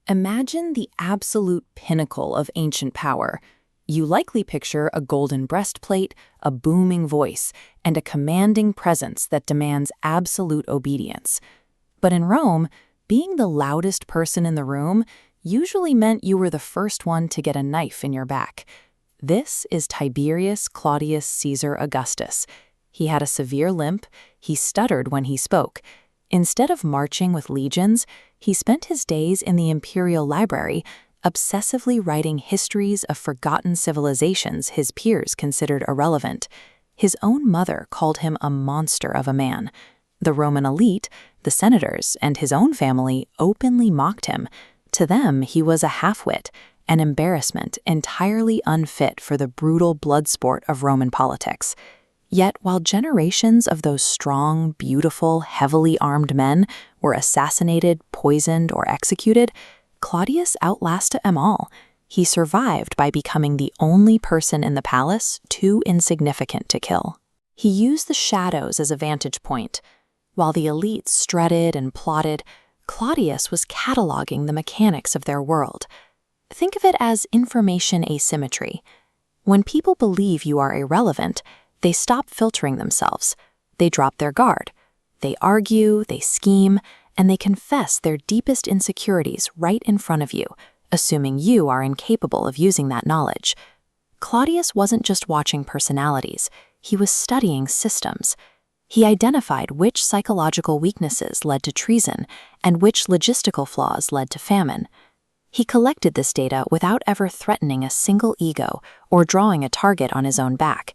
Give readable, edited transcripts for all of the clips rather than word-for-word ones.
Imagine the absolute pinnacle of ancient power. You likely picture a golden breastplate, a booming voice, and a commanding presence that demands absolute obedience. But in Rome, being the loudest person in the room usually meant you were the first one to get a knife in your back. This is Tiberius Claudius Caesar Augustus. He had a severe limp, he stuttered when he spoke. Instead of marching with legions, he spent his days in the imperial library, obsessively writing histories of forgotten civilizations his peers considered irrelevant. His own mother called him a monster of a man. The Roman elite, the senators, and his own family openly mocked him. To them, he was a half-wit, an embarrassment entirely unfit for the brutal blood sport of Roman politics. Yet, while generations of those strong, beautiful, heavily armed men were assassinated, poisoned, or executed, Claudius outlasted them all. He survived by becoming the only person in the palace too insignificant to kill. He used the shadows as a vantage point. While the elite strutted and plotted, Claudius was cataloging the mechanics of their world. Think of it as information asymmetry. When people believe you are irrelevant, they stop filtering themselves. They drop their guard. They argue, they scheme, and they confess their deepest insecurities right in front of you, assuming you are incapable of using that knowledge. Claudius wasn't just watching personalities, he was studying systems. He identified which psychological weaknesses led to treason and which logistical flaws led to famine. He collected this data without ever threatening a single ego or drawing a target on his own back.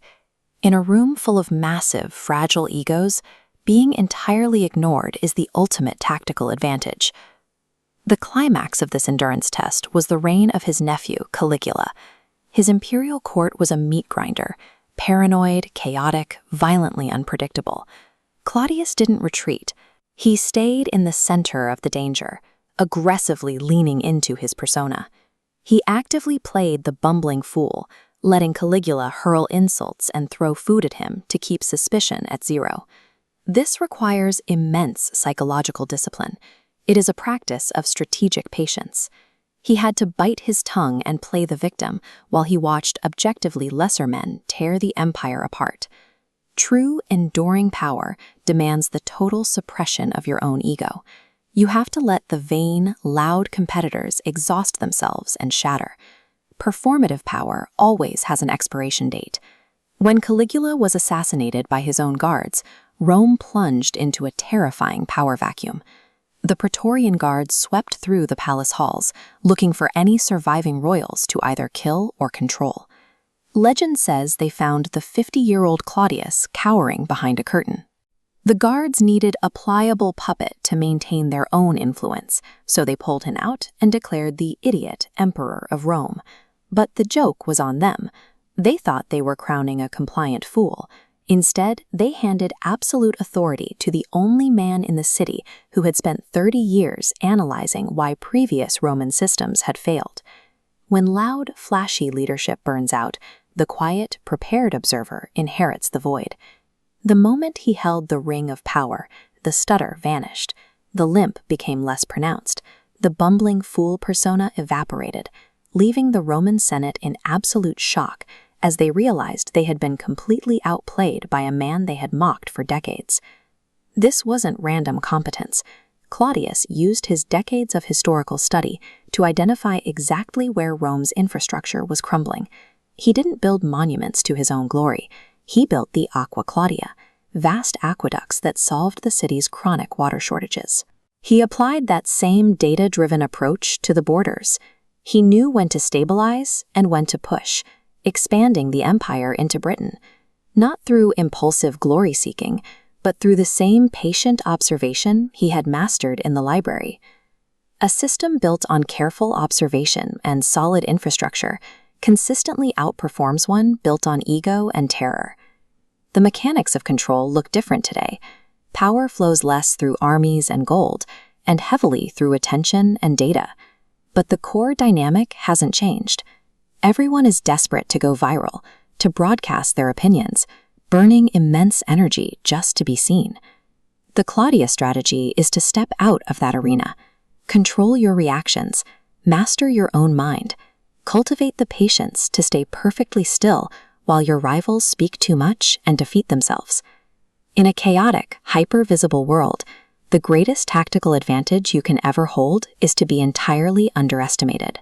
In a room full of massive, fragile egos, being entirely ignored is the ultimate tactical advantage. The climax of this endurance test was the reign of his nephew, Caligula. His imperial court was a meat grinder, paranoid, chaotic, violently unpredictable. Claudius didn't retreat. He stayed in the center of the danger, aggressively leaning into his persona. He actively played the bumbling fool, letting Caligula hurl insults and throw food at him to keep suspicion at zero. This requires immense psychological discipline. It is a practice of strategic patience. He had to bite his tongue and play the victim while he watched objectively lesser men tear the empire apart. True, enduring power demands the total suppression of your own ego. You have to let the vain, loud competitors exhaust themselves and shatter. Performative power always has an expiration date. When Caligula was assassinated by his own guards, Rome plunged into a terrifying power vacuum. The Praetorian Guards swept through the palace halls, looking for any surviving royals to either kill or control. Legend says they found the 50-year-old Claudius cowering behind a curtain. The guards needed a pliable puppet to maintain their own influence, so they pulled him out and declared the idiot emperor of Rome. But the joke was on them. They thought they were crowning a compliant fool. Instead, they handed absolute authority to the only man in the city who had spent 30 years analyzing why previous Roman systems had failed. When loud, flashy leadership burns out, the quiet, prepared observer inherits the void. The moment he held the ring of power, the stutter vanished. The limp became less pronounced. The bumbling fool persona evaporated, leaving the Roman Senate in absolute shock as they realized they had been completely outplayed by a man they had mocked for decades. This wasn't random competence. Claudius used his decades of historical study to identify exactly where Rome's infrastructure was crumbling. He didn't build monuments to his own glory. He built the Aqua Claudia, vast aqueducts that solved the city's chronic water shortages. He applied that same data-driven approach to the borders. He knew when to stabilize and when to push, expanding the empire into Britain, not through impulsive glory-seeking, but through the same patient observation he had mastered in the library. A system built on careful observation and solid infrastructure consistently outperforms one built on ego and terror. The mechanics of control look different today. Power flows less through armies and gold, and heavily through attention and data. But the core dynamic hasn't changed. Everyone is desperate to go viral, to broadcast their opinions, burning immense energy just to be seen. The Claudius strategy is to step out of that arena. Control your reactions. Master your own mind. Cultivate the patience to stay perfectly still while your rivals speak too much and defeat themselves. In a chaotic, hyper-visible world, the greatest tactical advantage you can ever hold is to be entirely underestimated.